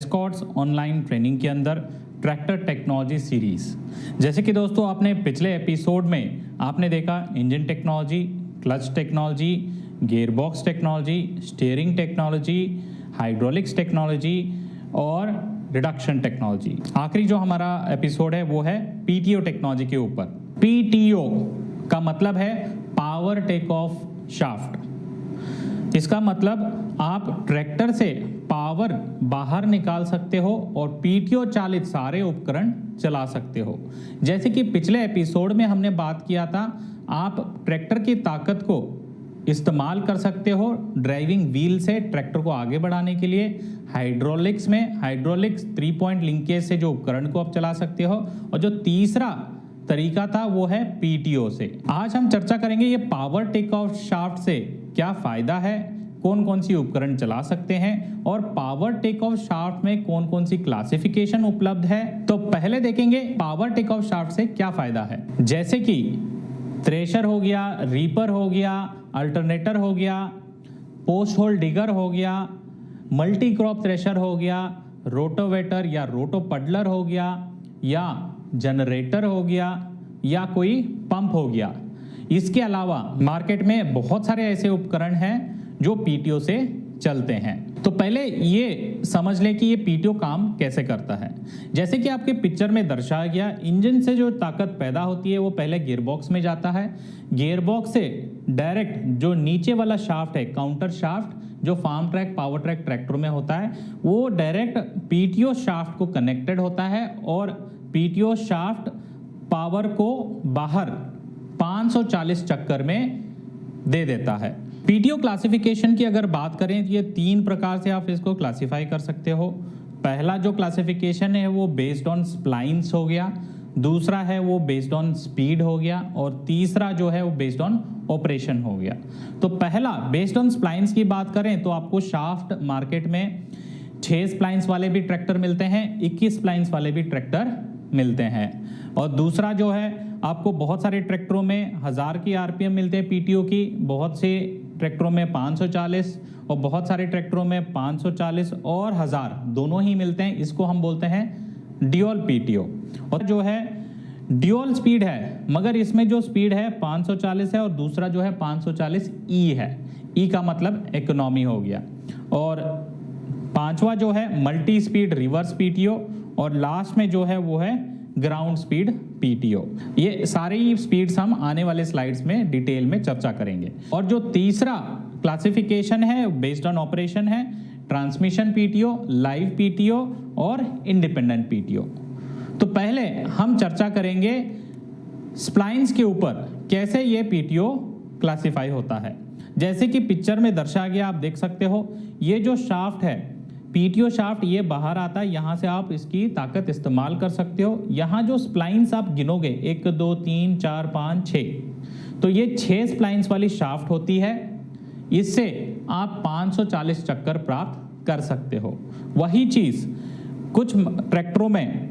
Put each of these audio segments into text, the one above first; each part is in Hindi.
एस्कॉर्ट्स ऑनलाइन ट्रेनिंग के अंदर ट्रैक्टर टेक्नोलॉजी सीरीज। जैसे कि दोस्तों आपने पिछले एपिसोड में आपने देखा engine technology, clutch technology, gearbox technology, steering technology, hydraulics technology और रिडक्शन टेक्नोलॉजी। आखिरी जो हमारा एपिसोड है वो है पीटीओ टेक्नोलॉजी के ऊपर। पीटीओ का मतलब है पावर टेक ऑफ शाफ्ट। इसका मतलब आप ट्रैक्टर से पावर बाहर निकाल सकते हो और पीटीओ चालित सारे उपकरण चला सकते हो। जैसे कि पिछले एपिसोड में हमने बात किया था, आप ट्रैक्टर की ताकत को इस्तेमाल कर सकते हो ड्राइविंग व्हील से ट्रैक्टर को आगे बढ़ाने के लिए। हाइड्रोलिक्स में हाइड्रोलिक्स 3 पॉइंट लिंकेज से जो उपकरण को आप चला सकते हो, और जो तीसरा तरीका था वो है पीटीओ से। आज हम चर्चा करेंगे ये पावर टेक ऑफ शाफ्ट से क्या फायदा है, कौन कौन सी उपकरण चला सकते हैं और पावर टेक ऑफ शाफ्ट में कौन कौन सी क्लासिफिकेशन उपलब्ध है। तो पहले देखेंगे पावर टेक ऑफ शाफ्ट से क्या फायदा है। जैसे कि थ्रेशर हो गया, रीपर हो गया, अल्टरनेटर हो गया, पोस्ट होल डिगर हो गया, मल्टी क्रॉप थ्रेशर हो गया, रोटोवेटर या रोटो पडलर हो गया, या जनरेटर हो गया, या कोई पंप हो गया। इसके अलावा मार्केट में बहुत सारे ऐसे उपकरण हैं जो पीटीओ से चलते हैं। तो पहले ये समझ लें कि ये पीटीओ काम कैसे करता है। जैसे कि आपके पिक्चर में दर्शाया गया, इंजन से जो ताकत पैदा होती है वो पहले गियरबॉक्स में जाता है। गियरबॉक्स से डायरेक्ट जो नीचे वाला शाफ्ट है, काउंटर शाफ्ट, जो farm track power track tractor में होता है, वो डायरेक्ट पीटीओ शाफ्ट को कनेक्टेड होता है और पीटीओ शाफ्ट पावर को बाहर 540 चक्कर में दे देता है। पीटीओ क्लासिफिकेशन की अगर बात करें तो ये 3 प्रकार से आप इसको क्लासिफाई कर सकते हो। पहला जो क्लासिफिकेशन है वो बेस्ड ऑन स्प्लाइंस हो गया, दूसरा है वो बेस्ड ऑन स्पीड हो गया, और तीसरा जो है वो बेस्ड ऑन ऑपरेशन हो गया। तो पहला बेस्ड ऑन स्प्लाइंस की बात करें तो आपको शाफ्ट मार्केट में 6 स्प्लाइंस वाले भी ट्रैक्टर मिलते हैं, 21 स्प्लाइंस वाले भी ट्रैक्टर मिलते हैं। और दूसरा जो है आपको बहुत सारे ट्रैक्टरों में 1000 की आरपीएम मिलते हैं पीटीओ की, बहुत से ट्रैक्टरों में 540 और बहुत सारे ट्रैक्टरों में 540 और 1000 दोनों ही मिलते हैं। इसको हम बोलते हैं ड्यूअल पीटीओ। और जो है ड्यूअल स्पीड है, मगर इसमें जो स्पीड है 540 है और दूसरा जो है 540 ई है। ई का मतलब इकोनॉमी हो गया। और पांचवा जो है मल्टी स्पीड रिवर्स पीटीओ, और लास्ट में जो है वो है ग्राउंड स्पीड पीटीओ। ये सारे ही स्पीड्स हम आने वाले स्लाइड्स में डिटेल में चर्चा करेंगे। और जो तीसरा क्लासिफिकेशन है बेस्ड ऑन ऑपरेशन है ट्रांसमिशन पीटीओ, लाइव पीटीओ और इंडिपेंडेंट पीटीओ। तो पहले हम चर्चा करेंगे स्प्लाइंस के ऊपर, कैसे ये पीटीओ क्लासिफाई होता है। जैसे कि पिक्चर में दर्शाया गया, आप देख सकते हो ये जो शाफ्ट है पीटीओ शाफ्ट, ये बाहर आता है, यहाँ से आप इसकी ताकत इस्तेमाल कर सकते हो। यहाँ जो स्प्लाइंस आप गिनोगे 1 2 3 4 5 6, तो ये 6 स्प्लाइंस वाली शाफ्ट होती है। इससे आप 540 चक्कर प्राप्त कर सकते हो। वही चीज कुछ ट्रैक्टरों में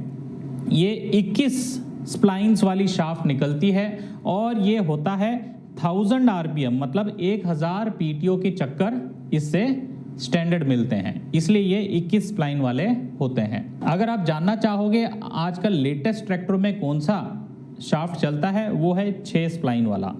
ये 21 स्प्लाइंस वाली शाफ्ट निकलती है और ये होता है 1000 आरपीएम, मतलब 1000 पीटीओ के चक्कर इससे स्टैंडर्ड मिलते हैं, इसलिए ये 21 स्प्लाइन वाले होते हैं। अगर आप जानना चाहोगे आजकल लेटेस्ट ट्रैक्टर में कौन सा शाफ्ट चलता है, वो है 6 स्प्लाइन वाला।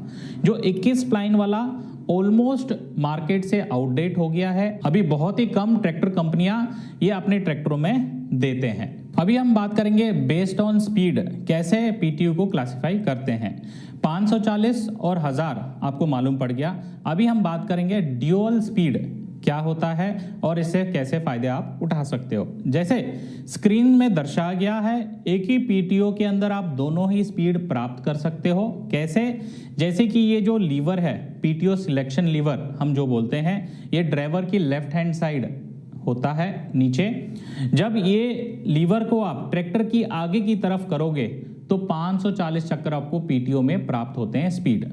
जो 21 स्प्लाइन वाला ऑलमोस्ट मार्केट से आउटडेट हो गया है। अभी बहुत ही कम ट्रैक्टर कंपनियां ये अपने ट्रैक्टरों में देते हैं। अभी हम बात करेंगे बेस्ड ऑन स्पीड कैसे पीटीओ को क्लासिफाई करते हैं। 540 और 1000 आपको मालूम पड़ गया। अभी हम बात करेंगे ड्यूअल स्पीड क्या होता है और इससे कैसे फायदे आप उठा सकते हो। जैसे स्क्रीन में दर्शाया गया है, एक ही पीटीओ के अंदर आप दोनों ही स्पीड प्राप्त कर सकते हो। कैसे? जैसे कि ये जो लीवर है, पीटीओ सिलेक्शन लीवर हम जो बोलते हैं, ये ड्राइवर की लेफ्ट हैंड साइड होता है नीचे। जब ये लीवर को आप ट्रैक्टर की आगे की तरफ करोगे तो 540 चक्कर आपको पीटीओ में प्राप्त होते हैं स्पीड।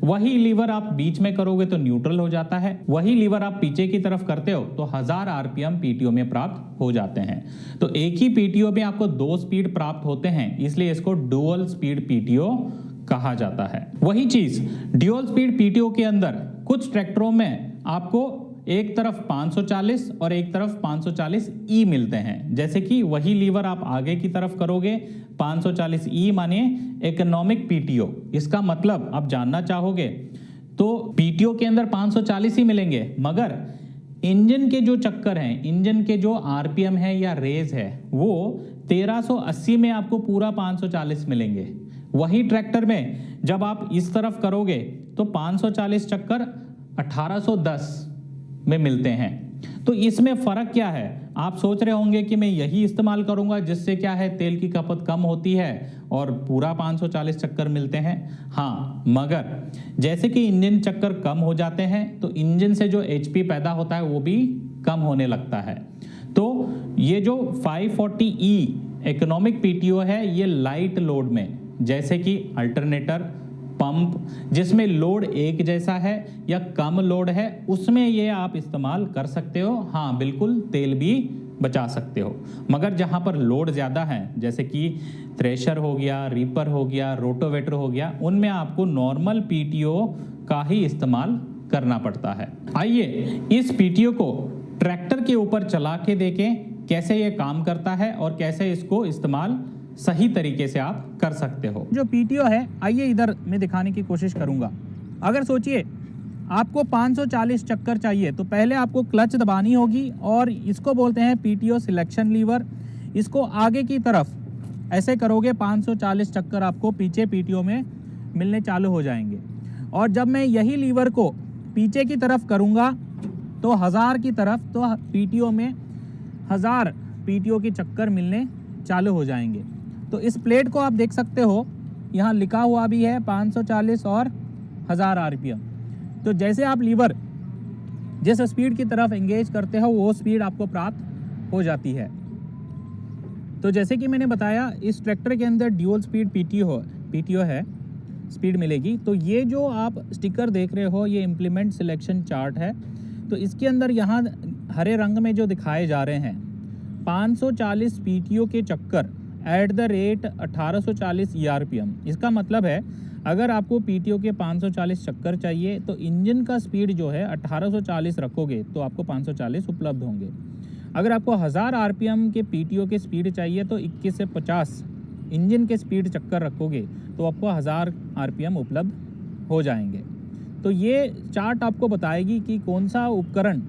वही लीवर आप बीच में करोगे तो न्यूट्रल हो जाता है। वही लीवर आप पीछे की तरफ करते हो तो 1000 आरपीएम पीटीओ में प्राप्त हो जाते हैं। तो एक ही पीटीओ में आपको 2 स्पीड प्राप्त होते हैं, इसलिए इसको डुअल स्पीड पीटीओ कहा जाता है। वही चीज ड्यूअल स्पीड पीटीओ के अंदर कुछ ट्रैक्टरों में आपको एक तरफ 540 और एक तरफ 540 ई मिलते हैं। जैसे कि वही लीवर आप आगे की तरफ करोगे, 540 ई मानिए इकोनॉमिक पीटीओ। इसका मतलब आप जानना चाहोगे तो पीटीओ के अंदर 540 ही मिलेंगे, मगर इंजन के जो चक्कर हैं, इंजन के जो आरपीएम है या रेज है, वो 1380 में आपको पूरा 540 मिलेंगे। वही ट्रैक्टर में जब आप इस तरफ करोगे तो 540 चक्कर 1810 में मिलते हैं। तो इसमें फर्क क्या है? आप सोच रहे होंगे कि मैं यही इस्तेमाल करूंगा जिससे क्या है, तेल की खपत कम होती है और पूरा 540 चक्कर मिलते हैं। हाँ, मगर जैसे कि इंजन चक्कर कम हो जाते हैं तो इंजन से जो एचपी पैदा होता है वो भी कम होने लगता है। तो ये जो 540E इकोनॉमिक पीटीओ है, ये लाइट लोड में, जैसे कि अल्टरनेटर, पंप, जिसमें लोड एक जैसा है या कम लोड है, उसमें ये आप इस्तेमाल कर सकते हो। हाँ बिल्कुल, तेल भी बचा सकते हो। मगर जहां पर लोड ज़्यादा है, जैसे कि थ्रेशर हो गया, रीपर हो गया, रोटोवेटर हो गया, उनमें आपको नॉर्मल पीटीओ का ही इस्तेमाल करना पड़ता है। आइए इस पीटीओ को ट्रैक्टर के ऊपर चला के देखें कैसे ये काम करता है और कैसे इसको इस्तेमाल सही तरीके से आप कर सकते हो। जो पीटीओ है, आइए इधर मैं दिखाने की कोशिश करूंगा। अगर सोचिए आपको 540 चक्कर चाहिए तो पहले आपको क्लच दबानी होगी और इसको बोलते हैं पीटीओ सिलेक्शन लीवर। इसको आगे की तरफ ऐसे करोगे 540 चक्कर आपको पीछे पीटीओ में मिलने चालू हो जाएंगे। और जब मैं यही लीवर को पीछे की तरफ करूंगा तो 1000 की तरफ, तो पीटीओ में 1000 पीटीओ के चक्कर मिलने चालू हो जाएंगे। तो इस प्लेट को आप देख सकते हो, यहाँ लिखा हुआ भी है 540 और 1000 आरपीएम। तो जैसे आप लीवर जिस स्पीड की तरफ एंगेज करते हो वो स्पीड आपको प्राप्त हो जाती है। तो जैसे कि मैंने बताया, इस ट्रैक्टर के अंदर ड्यूल स्पीड पीटीओ है, स्पीड मिलेगी। तो ये जो आप स्टिकर देख रहे हो, ये इम्प्लीमेंट सिलेक्शन चार्ट है। तो इसके अंदर यहाँ हरे रंग में जो दिखाए जा रहे हैं 540 पीटीओ के चक्कर एट द रेट 1840 ईआरपीएम। इसका मतलब है अगर आपको पीटीओ के 540 चक्कर चाहिए तो इंजन का स्पीड जो है 1840 रखोगे तो आपको 540 उपलब्ध होंगे। अगर आपको 1000 आरपीएम के पीटीओ के स्पीड चाहिए तो 21 से 50 इंजन के स्पीड चक्कर रखोगे तो आपको 1000 आरपीएम उपलब्ध हो जाएंगे। तो ये चार्ट आपको बताएगी कि कौन सा उपकरण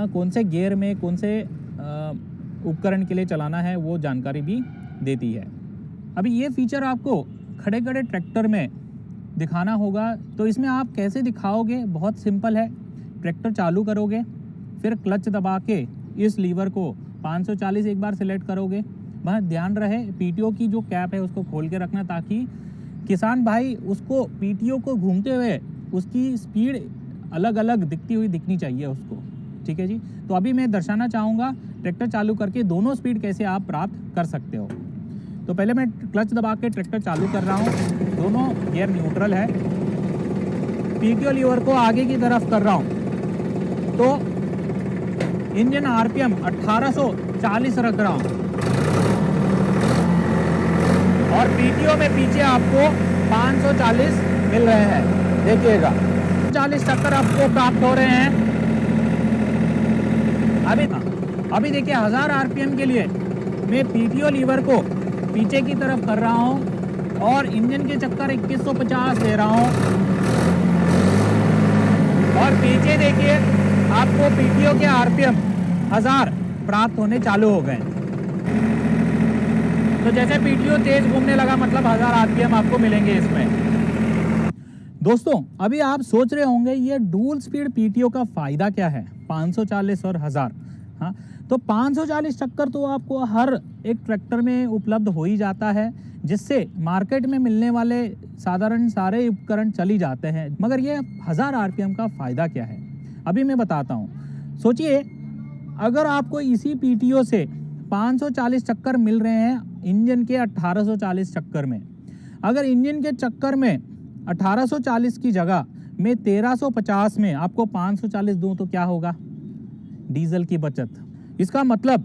कौन से गियर में कौन से उपकरण के लिए चलाना है, वो जानकारी भी देती है। अभी ये फीचर आपको खड़े खड़े ट्रैक्टर में दिखाना होगा। तो इसमें आप कैसे दिखाओगे? बहुत सिंपल है। ट्रैक्टर चालू करोगे, फिर क्लच दबा के इस लीवर को 540 एक बार सिलेक्ट करोगे। वहाँ ध्यान रहे पीटीओ की जो कैप है उसको खोल के रखना, ताकि किसान भाई उसको पीटीओ को घूमते हुए उसकी स्पीड अलग अलग दिखनी चाहिए उसको। ठीक है जी। तो अभी मैं दर्शाना चाहूँगा ट्रैक्टर चालू करके दोनों स्पीड कैसे आप प्राप्त कर सकते हो। तो पहले मैं क्लच दबा के ट्रैक्टर चालू कर रहा हूँ, दोनों गियर न्यूट्रल है। पीटीओ लीवर को आगे की तरफ कर रहा हूँ तो इंजन आरपीएम 1840 रख रहा हूँ और पीटीओ में पीछे आपको 540 मिल रहे हैं। देखिएगा 40 चक्कर आपको प्राप्त हो रहे हैं। अभी देखिए 1000 आरपीएम के लिए मैं पीटीओ लीवर को पीछे की तरफ कर रहा हूं और इंजन के चक्कर 2150 दे रहा हूं और पीछे देखिए आपको पीटीओ के आरपीएम 1000 प्राप्त होने चालू हो गए। तो जैसे पीटीओ तेज घूमने लगा मतलब 1000 आरपीएम आपको मिलेंगे इसमें। दोस्तों अभी आप सोच रहे होंगे ये डुअल स्पीड पीटीओ का फायदा क्या है, 540 और 1000। हाँ, तो 540 चक्कर तो आपको हर एक ट्रैक्टर में उपलब्ध हो ही जाता है, जिससे मार्केट में मिलने वाले साधारण सारे उपकरण चल ही जाते हैं। मगर ये 1000 आरपीएम का फायदा क्या है, अभी मैं बताता हूँ। सोचिए अगर आपको इसी पीटीओ से 540 चक्कर मिल रहे हैं इंजन के 1840 चक्कर में, अगर इंजन के चक्कर में 1840 की जगह मैं 1350 में आपको 540 दूं तो क्या होगा? डीजल की बचत। इसका मतलब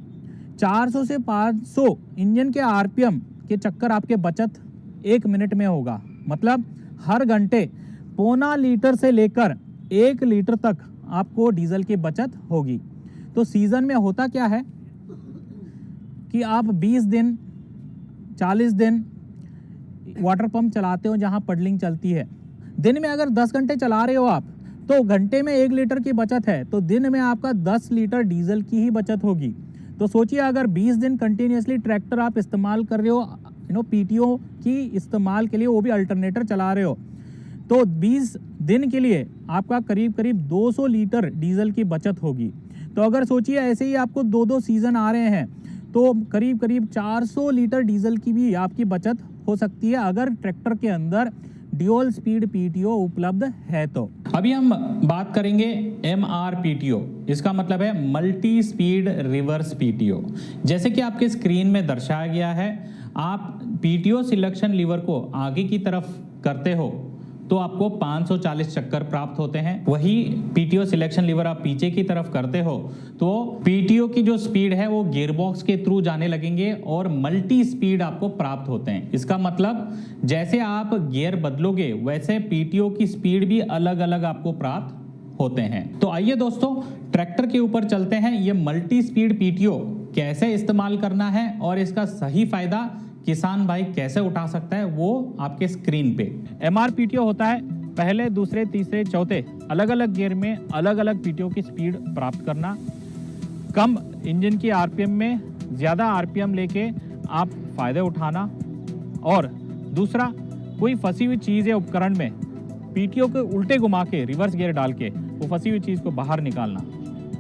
400 से 500 इंजन के आरपीएम के चक्कर आपके बचत 1 मिनट में होगा। मतलब हर घंटे 0.25 लीटर से लेकर 1 लीटर तक आपको डीजल की बचत होगी। तो सीज़न में होता क्या है कि आप 20 दिन 40 दिन वाटर पंप चलाते हो जहां पडलिंग चलती है। दिन में अगर 10 घंटे चला रहे हो आप, तो घंटे में 1 लीटर की बचत है, तो दिन में आपका 10 लीटर डीजल की ही बचत होगी। तो सोचिए अगर 20 दिन कंटिन्यूसली ट्रैक्टर आप इस्तेमाल कर रहे हो पीटीओ की इस्तेमाल के लिए, वो भी अल्टरनेटर चला रहे हो, तो 20 दिन के लिए आपका करीब करीब 200 लीटर डीजल की बचत होगी। तो अगर सोचिए ऐसे ही आपको 2-2 सीज़न आ रहे हैं, तो करीब करीब 400 लीटर डीजल की भी आपकी बचत हो सकती है अगर ट्रैक्टर के अंदर ड्यूल स्पीड पीटीओ उपलब्ध है तो। अभी हम बात करेंगे MRPTO। इसका मतलब है मल्टी स्पीड रिवर्स PTO। जैसे कि आपके स्क्रीन में दर्शाया गया है, आप PTO सिलेक्शन लीवर को आगे की तरफ करते हो तो आपको 540 चक्कर प्राप्त होते हैं। वही PTO सिलेक्शन लीवर आप पीछे की तरफ करते हो तो PTO की जो स्पीड है वो गियरबॉक्स के थ्रू जाने लगेंगे और मल्टी स्पीड आपको प्राप्त होते हैं। इसका मतलब जैसे आप गियर बदलोगे वैसे PTO की स्पीड भी अलग अलग आपको प्राप्त होते हैं। तो आइए दोस्तों ट्रैक्टर के ऊपर चलते हैं। ये मल्टी स्पीड PTO कैसे इस्तेमाल करना है और इसका सही फायदा किसान भाई कैसे उठा सकता है वो आपके स्क्रीन पे। MRPTO होता है पहले, दूसरे, तीसरे, चौथे अलग अलग गियर में अलग अलग PTO की स्पीड प्राप्त करना, कम इंजन की RPM में ज़्यादा RPM लेके आप फायदे उठाना, और दूसरा कोई फंसी हुई चीज़ या उपकरण में PTO को उल्टे घुमा के रिवर्स गियर डाल के वो फंसी हुई चीज़ को बाहर निकालना।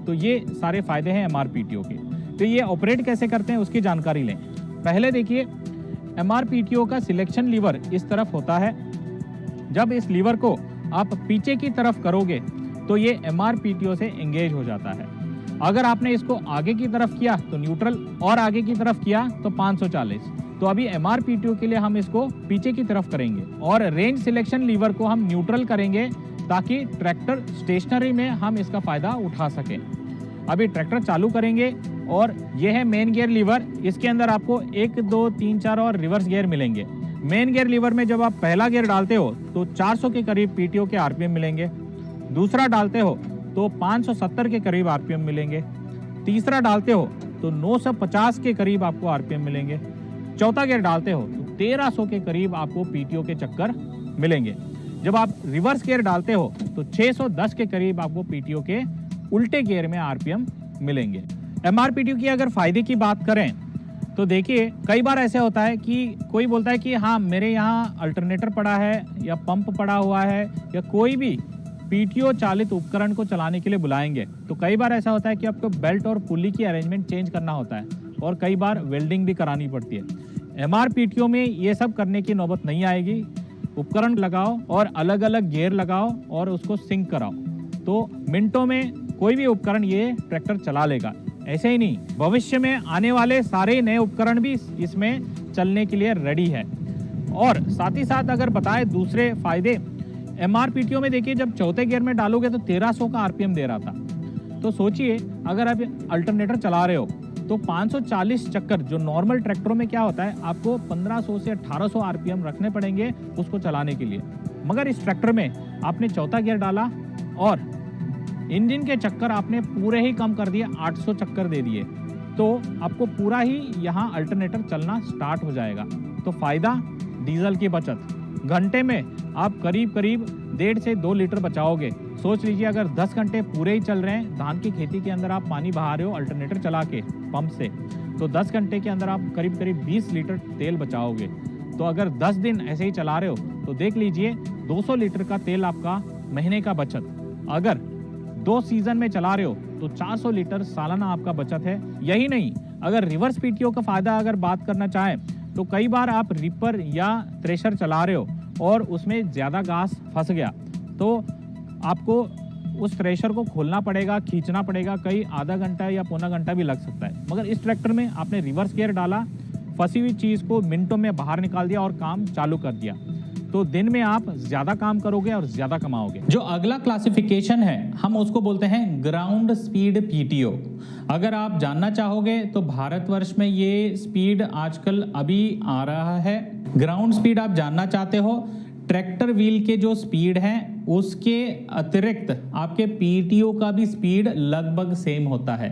तो ये सारे फायदे हैं MRPTO के। तो ये ऑपरेट कैसे करते हैं उसकी जानकारी लें। पहले देखिए MRPTO का सिलेक्शन लीवर इस तरफ होता है। जब इस लीवर को आप पीछे की तरफ करोगे तो ये MRPTO से एंगेज हो जाता है। अगर आपने इसको आगे की तरफ किया तो न्यूट्रल, और आगे की तरफ किया तो 540। तो अभी MRPTO के लिए हम इसको पीछे की तरफ करेंगे और रेंज सिलेक्शन लीवर को हम न्यूट्रल करेंगे ताकि ट्रैक्टर स्टेशनरी में हम इसका फायदा उठा सकें। अभी ट्रैक्टर चालू करेंगे और यह है मेन गियर लीवर। इसके अंदर आपको 1, 2, 3, 4 और रिवर्स गियर मिलेंगे। मेन गियर लीवर में जब आप पहला गियर डालते हो तो 400 के करीब PTO के RPM मिलेंगे। दूसरा डालते हो तो 570 के करीब RPM मिलेंगे। तीसरा डालते हो तो 950 के करीब आपको RPM मिलेंगे। चौथा गियर डालते हो तो 1300 के करीब आपको PTO के चक्कर मिलेंगे। जब आप रिवर्स गियर डालते हो तो 610 के करीब आपको PTO के उल्टे गियर में RPM मिलेंगे। MRPTO की अगर फायदे की बात करें तो देखिए कई बार ऐसे होता है कि कोई बोलता है कि हाँ मेरे यहाँ अल्टरनेटर पड़ा है या पंप पड़ा हुआ है या कोई भी PTO चालित उपकरण को चलाने के लिए बुलाएंगे, तो कई बार ऐसा होता है कि आपको बेल्ट और पुली की अरेंजमेंट चेंज करना होता है और कई बार वेल्डिंग भी करानी पड़ती है। MRPTO में ये सब करने की नौबत नहीं आएगी। उपकरण लगाओ और अलग अलग गियर लगाओ और उसको सिंक कराओ तो मिनटों में कोई भी उपकरण ये ट्रैक्टर चला लेगा। ऐसे ही नहीं, भविष्य में आने वाले सारे नए उपकरण भी इसमें चलने के लिए रेडी है। और साथ ही साथ अगर बताएं दूसरे फायदे, MRPTO में देखिए जब चौथे गियर में डालोगे तो 1300 का RPM दे रहा था। तो सोचिए अगर आप अल्टरनेटर चला रहे हो तो 540 चक्कर, जो नॉर्मल ट्रैक्टरों में क्या होता है आपको 1500 से 1800 RPM रखने पड़ेंगे उसको चलाने के लिए, मगर इस ट्रैक्टर में आपने चौथा गियर डाला और इंजन के चक्कर आपने पूरे ही कम कर दिए, 800 चक्कर दे दिए, तो आपको पूरा ही यहाँ अल्टरनेटर चलना स्टार्ट हो जाएगा। तो फायदा डीजल की बचत, घंटे में आप करीब करीब 1.5 से 2 लीटर बचाओगे। सोच लीजिए अगर 10 घंटे पूरे ही चल रहे हैं, धान की खेती के अंदर आप पानी बहा रहे हो अल्टरनेटर चला के पंप से, तो 10 घंटे के अंदर आप करीब करीब 20 लीटर तेल बचाओगे। तो अगर 10 दिन ऐसे ही चला रहे हो तो देख लीजिए 200 लीटर का तेल आपका महीने का बचत। अगर 2 सीजन में चला रहे हो तो 400 लीटर सालाना आपका बचत है। यही नहीं, अगर रिवर्स PTO का फायदा अगर बात करना चाहें तो कई बार आप रिपर या थ्रेशर चला रहे हो और उसमें ज़्यादा घास फंस गया तो आपको उस थ्रेशर को खोलना पड़ेगा, खींचना पड़ेगा, कई आधा घंटा या पौना घंटा भी लग सकता है। मगर इस ट्रैक्टर में आपने रिवर्स गियर डाला, फंसी हुई चीज़ को मिनटों में बाहर निकाल दिया और काम चालू कर दिया, तो दिन में आप ज़्यादा काम करोगे और ज़्यादा कमाओगे। जो अगला क्लासिफिकेशन है हम उसको बोलते हैं ग्राउंड स्पीड PTO। अगर आप जानना चाहोगे तो भारतवर्ष में ये स्पीड आजकल अभी आ रहा है। ग्राउंड स्पीड आप जानना चाहते हो, ट्रैक्टर व्हील के जो स्पीड है उसके अतिरिक्त आपके पीटीओ का भी स्पीड लगभग सेम होता है,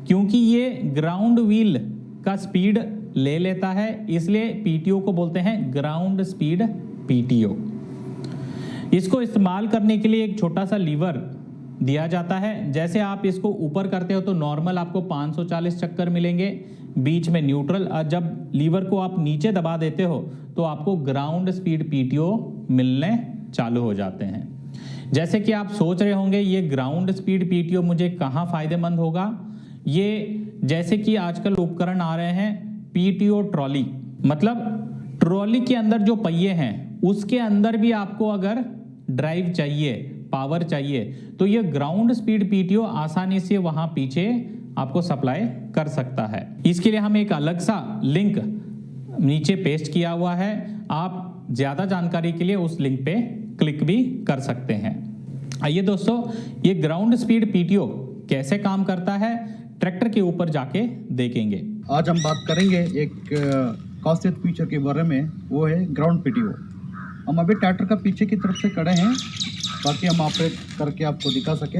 क्योंकि ये ग्राउंड व्हील का स्पीड ले लेता है, इसलिए पीटीओ को बोलते हैं ग्राउंड स्पीड पीटीओ। इसको इस्तेमाल करने के लिए एक छोटा सा लीवर दिया जाता है। जैसे आप इसको ऊपर करते हो तो नॉर्मल आपको 540 चक्कर मिलेंगे, बीच में न्यूट्रल। जब लीवर को आप नीचे दबा देते हो तो आपको ग्राउंड स्पीड पीटीओ मिलने चालू हो जाते हैं। जैसे कि आप सोच रहे होंगे ये ग्राउंड स्पीड पीटीओ मुझे कहाँ फायदेमंद होगा। ये जैसे कि आजकल उपकरण आ रहे हैं पीटीओ ट्रॉली, मतलब ट्रॉली के अंदर जो पहिए हैं उसके अंदर भी आपको अगर ड्राइव चाहिए, पावर चाहिए, तो ये ग्राउंड स्पीड पीटीओ आसानी से वहां पीछे आपको सप्लाई कर सकता है। इसके लिए हम एक अलग सा लिंक नीचे पेस्ट किया हुआ है, आप ज्यादा जानकारी के लिए उस लिंक पे क्लिक भी कर सकते हैं। आइए दोस्तों, ये ग्राउंड स्पीड पीटीओ कैसे काम करता है ट्रैक्टर के ऊपर जाके देखेंगे। आज हम बात करेंगे एक खासियत फीचर के बारे में, वो है ग्राउंड पीटीओ। हम अभी ट्रैक्टर का पीछे की तरफ से खड़े हैं ताकि हम ऑपरेट करके आपको दिखा सके।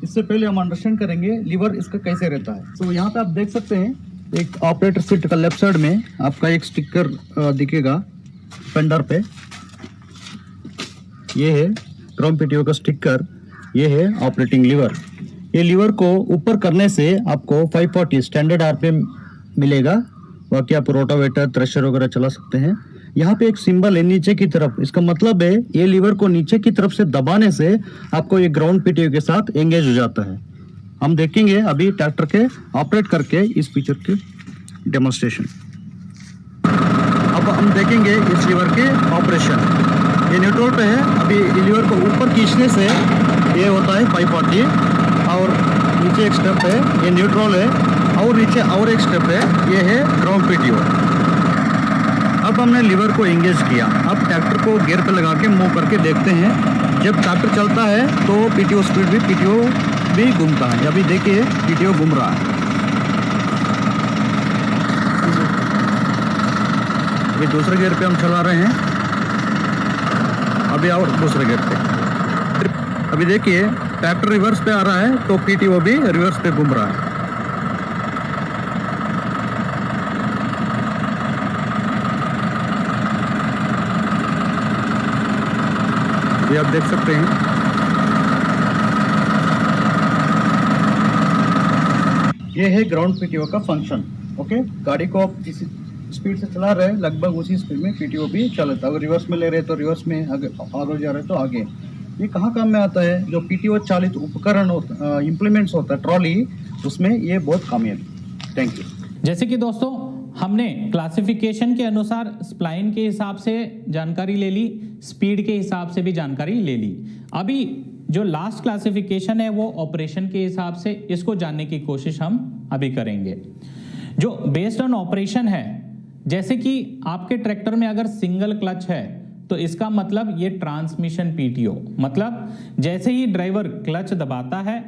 इससे पहले हम अंडरस्टैंड करेंगे लीवर इसका कैसे रहता है। तो यहाँ पे आप देख सकते हैं एक ऑपरेटर सीट का लेफ्ट साइड में आपका एक स्टिकर दिखेगा फेंडर पे। ये है ग्राउंड पीटीओ का स्टिकर, ये है ऑपरेटिंग लीवर। ये लीवर को ऊपर करने से आपको 540 स्टैंडर्ड आरपीएम मिलेगा, बाकी आप रोटावेटर थ्रेशर वगैरह चला सकते हैं। यहाँ पे एक सिंबल है नीचे की तरफ, इसका मतलब है ये लीवर को नीचे की तरफ से दबाने से आपको ये ग्राउंड पीटीओ के साथ एंगेज हो जाता है। हम देखेंगे अभी ट्रैक्टर के ऑपरेट करके इस फीचर के डेमोन्स्ट्रेशन। अब हम देखेंगे इस लीवर के ऑपरेशन। ये न्यूट्रल पे है, अभी लीवर को ऊपर खींचने से ये होता है 540 और नीचे एक स्टेप है, ये न्यूट्रल है, और नीचे और एक स्टेप है, ये है ग्राउंड पीटीओ। अब हमने लीवर को एंगेज किया। अब ट्रैक्टर को गियर पे लगा के मूव करके देखते हैं। जब ट्रैक्टर चलता है तो पीटीओ स्पीड भी पीटीओ भी घूमता है। अभी देखिए पीटीओ घूम रहा है। अभी दूसरे गियर पे हम चला रहे हैं, अभी और दूसरे गियर पे। अभी देखिए ट्रैक्टर रिवर्स पे आ रहा है तो पीटीओ भी रिवर्स पे घूम रहा है। ये आप देख सकते हैं। ये है ग्राउंड पीटीओ का फंक्शन। ओके, गाड़ी को आप जिस स्पीड से चला रहे हैं लगभग उसी स्पीड में पीटीओ भी चलता है। अगर रिवर्स में ले रहे हैं तो रिवर्स में, आगे जा रहे हैं तो आगे। ये कहाँ काम में आता है? जो पीटीओ चालित उपकरण होता इम्प्लीमेंट्स होता है ट्रॉली, उसमें ये बहुत कामयाबी। Thank you. जैसे कि दोस्तों हमने क्लासिफिकेशन के अनुसार स्प्लाइन के हिसाब से जानकारी ले ली, स्पीड के हिसाब से भी जानकारी ले ली। अभी जो लास्ट क्लासिफिकेशन है वो ऑपरेशन के हिसाब से, इसको जानने की कोशिश हम अभी करेंगे। जो बेस्ड ऑन ऑपरेशन है, जैसे कि आपके ट्रैक्टर में अगर सिंगल क्लच है तो इसका मतलब ये ट्रांसमिशन पीटीओ, मतलब जैसे ही ड्राइवर क्लच दबाता है,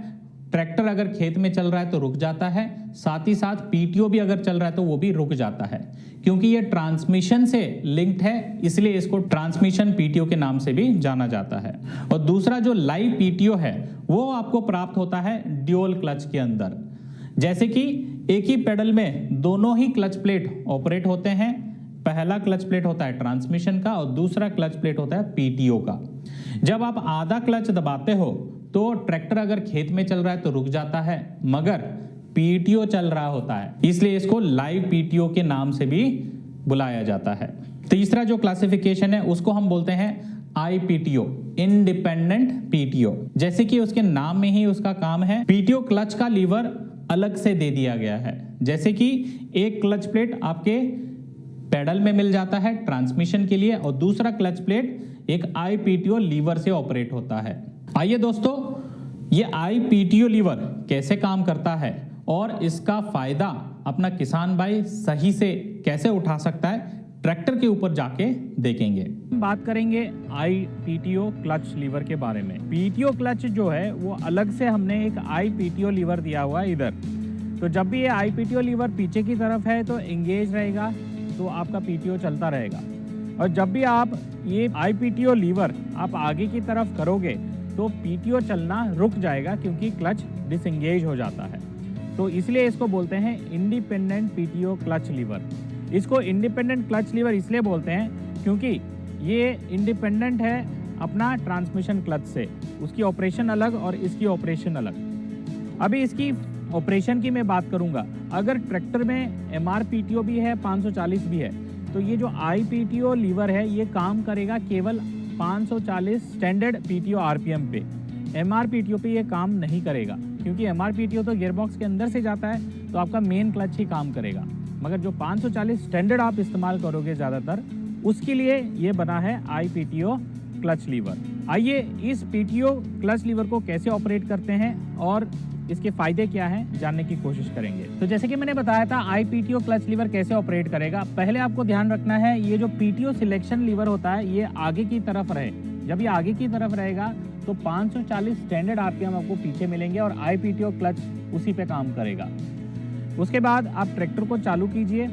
ट्रैक्टर अगर खेत में चल रहा है तो रुक जाता है, साथ ही साथ पीटीओ भी अगर चल रहा है तो वो भी रुक जाता है, क्योंकि ये ट्रांसमिशन से लिंक्ड है, इसलिए इसको ट्रांसमिशन पीटीओ के नाम से भी जाना जाता है। और दूसरा जो लाइव पीटीओ है वो आपको प्राप्त होता है ड्यूअल क्लच के अंदर। जैसे कि एक ही पेडल में दोनों ही क्लच प्लेट ऑपरेट होते हैं। पहला क्लच प्लेट होता है ट्रांसमिशन का और दूसरा क्लच प्लेट होता है पीटीओ का। जब आप आधा क्लच दबाते हो तो ट्रैक्टर अगर खेत में चल रहा है तो रुक जाता है, मगर पीटीओ चल रहा होता है, इसलिए इसको लाइव पीटीओ के नाम से भी बुलाया जाता है। तीसरा जो क्लासिफिकेशन है उसको हम बोलते हैं आईपीटीओ, इंडिपेंडेंट पीटीओ। जैसे कि उसके नाम में ही उसका काम है, पीटीओ क्लच का लीवर अलग से दे दिया गया है। जैसे कि एक क्लच प्लेट आपके पेडल में मिल जाता है ट्रांसमिशन के लिए और दूसरा क्लच प्लेट एक आईपीटीओ लीवर से ऑपरेट होता है। आइए दोस्तों, ये आईपीटीओ लीवर कैसे काम करता है और इसका फायदा अपना किसान भाई सही से कैसे उठा सकता है, ट्रैक्टर के ऊपर जाके देखेंगे। बात करेंगे आईपीटीओ क्लच लीवर के बारे में। पीटीओ क्लच जो है वो अलग से हमने एक आईपीटीओ लीवर दिया हुआ है इधर। तो जब भी ये आईपीटीओ लीवर पीछे की तरफ है तो एंगेज रहेगा, तो आपका पीटीओ चलता रहेगा। और जब भी आप ये IPTO लीवर आप आगे की तरफ करोगे तो PTO चलना रुक जाएगा, क्योंकि क्लच डिसएंगेज हो जाता है। तो इसलिए इसको बोलते हैं इंडिपेंडेंट PTO क्लच लीवर। इसको इंडिपेंडेंट क्लच लीवर इसलिए बोलते हैं क्योंकि ये इंडिपेंडेंट है अपना ट्रांसमिशन क्लच से। उसकी ऑपरेशन अलग और इसकी ऑपरेशन अलग। अभी इसकी ऑपरेशन की मैं बात करूंगा। अगर ट्रैक्टर में MRPTO भी है, 540 भी है, तो ये जो IPTO लीवर है ये काम करेगा केवल 540 स्टैंडर्ड PTO RPM पे। MRPTO पे ये काम नहीं करेगा, क्योंकि MRPTO तो गियरबॉक्स के अंदर से जाता है, तो आपका मेन क्लच ही काम करेगा। मगर जो 540 स्टैंडर्ड आप इस्तेमाल करोगे ज़्यादातर, उसके लिए ये बना है IPTO क्लच लीवर। आइए इस PTO क्लच लीवर को कैसे ऑपरेट करते हैं और इसके फायदे क्या हैं जानने की कोशिश करेंगे। तो जैसे कि मैंने बताया था IPTO क्लच लीवर कैसे ऑपरेट करेगा। पहले आपको ध्यान रखना है ये जो PTO सिलेक्शन लीवर होता है ये आगे की तरफ रहे। जब ये आगे की तरफ रहेगा तो 540 स्टैंडर्ड RPM आपको पीछे मिलेंगे और IPTO क्लच उसी पे काम करेगा। उसके बाद आप ट्रैक्टर को चालू कीजिए।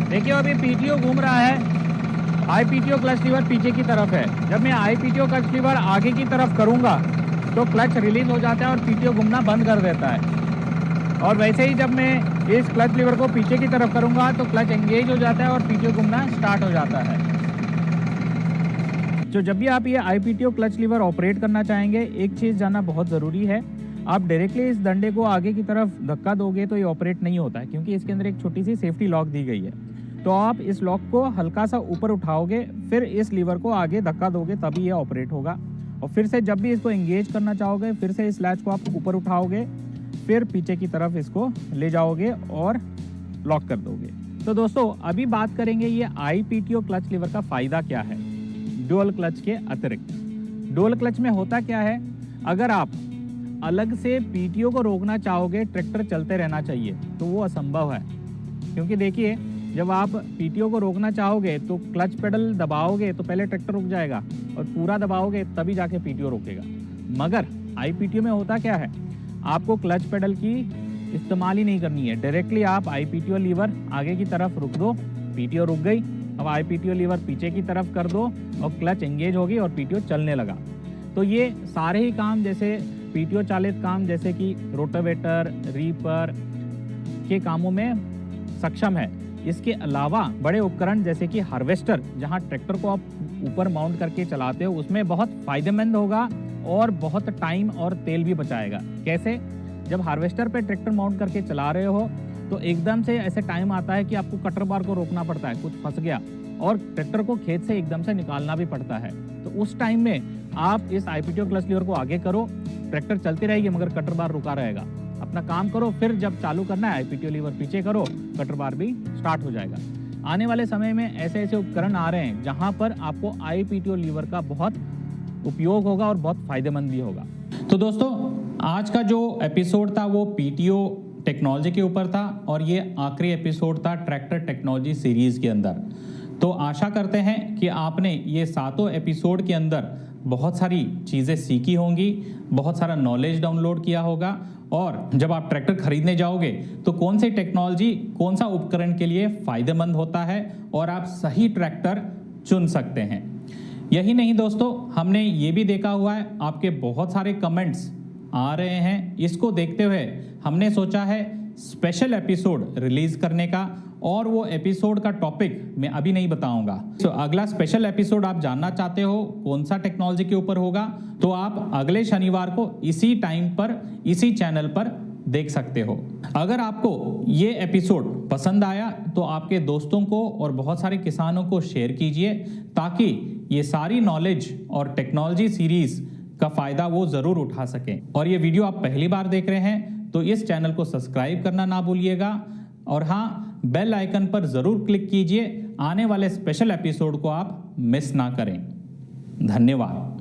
देखिए अभी PTO घूम रहा है, IPTO क्लच लीवर पीछे की तरफ है। जब मैं IPTO क्लच लीवर आगे की तरफ करूंगा तो क्लच रिलीज हो जाता है और PTO घूमना बंद कर देता है। और वैसे ही जब मैं इस क्लच लीवर को पीछे की तरफ करूंगा तो क्लच एंगेज हो जाता है और PTO घूमना स्टार्ट हो जाता है। तो जब भी आप ये IPTO क्लच लीवर ऑपरेट करना चाहेंगे, एक चीज़ जानना बहुत ज़रूरी है। आप डायरेक्टली इस डंडे को आगे की तरफ धक्का दोगे तो ये ऑपरेट नहीं होता है, क्योंकि इसके अंदर एक छोटी सी सेफ्टी लॉक दी गई है। तो आप इस लॉक को हल्का सा ऊपर उठाओगे, फिर इस लीवर को आगे धक्का दोगे, तभी ये ऑपरेट होगा। और फिर से जब भी इसको एंगेज करना चाहोगे, फिर से इस लैच को आप ऊपर उठाओगे, फिर पीछे की तरफ इसको ले जाओगे और लॉक कर दोगे। तो दोस्तों अभी बात करेंगे ये IPTO क्लच लीवर का फ़ायदा क्या है डुअल क्लच के अतिरिक्त। डुअल क्लच में होता क्या है, अगर आप अलग से PTO को रोकना चाहोगे, ट्रैक्टर चलते रहना चाहिए, तो वो असंभव है। क्योंकि देखिए जब आप PTO को रोकना चाहोगे तो क्लच पेडल दबाओगे तो पहले ट्रैक्टर रुक जाएगा, और पूरा दबाओगे तभी जाके PTO रुकेगा। मगर IPTO में होता क्या है, आपको क्लच पेडल की इस्तेमाल ही नहीं करनी है। डायरेक्टली आप IPTO लीवर आगे की तरफ रुक दो, PTO रुक गई। अब IPTO लीवर पीछे की तरफ कर दो और क्लच एंगेज होगी और PTO चलने लगा। तो ये सारे ही काम, जैसे PTO चालित काम जैसे कि रोटावेटर, रीपर के कामों में सक्षम है। इसके अलावा बड़े उपकरण जैसे कि हार्वेस्टर, जहां ट्रैक्टर को आप ऊपर माउंट करके चलाते हो, उसमें बहुत फायदेमंद होगा और बहुत टाइम और तेल भी बचाएगा। कैसे? जब हार्वेस्टर पे ट्रैक्टर माउंट करके चला रहे हो तो एकदम से ऐसे टाइम आता है कि आपको कटर बार को रोकना पड़ता है, कुछ फंस गया, और ट्रैक्टर को खेत से एकदम से निकालना भी पड़ता है। तो उस टाइम में आप इस IPTO क्लच लीवर को आगे करो, ट्रैक्टर चलती रहेगी मगर कटर बार रुका रहेगा। अपना काम करो, फिर जब चालू करना है IPTO लीवर पीछे करो, कटर बार भी स्टार्ट हो जाएगा। आने वाले समय में ऐसे ऐसे उपकरण आ रहे हैं जहां पर आपको IPTO लीवर का बहुत उपयोग होगा और बहुत फायदेमंद भी होगा। तो दोस्तों आज का जो एपिसोड था वो PTO टेक्नोलॉजी के ऊपर था, और ये आखिरी एपिसोड था ट्रैक्टर टेक्नोलॉजी सीरीज के अंदर। तो आशा करते हैं कि आपने ये 7 एपिसोड के अंदर बहुत सारी चीज़ें सीखी होंगी, बहुत सारा नॉलेज डाउनलोड किया होगा, और जब आप ट्रैक्टर खरीदने जाओगे तो कौन सी टेक्नोलॉजी, कौन सा उपकरण के लिए फ़ायदेमंद होता है और आप सही ट्रैक्टर चुन सकते हैं। यही नहीं दोस्तों, हमने ये भी देखा हुआ है आपके बहुत सारे कमेंट्स आ रहे हैं। इसको देखते हुए हमने सोचा है स्पेशल एपिसोड रिलीज करने का, और वो एपिसोड का टॉपिक मैं अभी नहीं बताऊंगा। तो अगला स्पेशल एपिसोड आप जानना चाहते हो कौन सा टेक्नोलॉजी के ऊपर होगा, तो आप अगले शनिवार को इसी टाइम पर इसी चैनल पर देख सकते हो। अगर आपको ये एपिसोड पसंद आया तो आपके दोस्तों को और बहुत सारे किसानों को शेयर कीजिए, ताकि ये सारी नॉलेज और टेक्नोलॉजी सीरीज का फायदा वो जरूर उठा सकें। और ये वीडियो आप पहली बार देख रहे हैं तो इस चैनल को सब्सक्राइब करना ना भूलिएगा, और हाँ, बेल आइकन पर जरूर क्लिक कीजिए। आने वाले स्पेशल एपिसोड को आप मिस ना करें। धन्यवाद।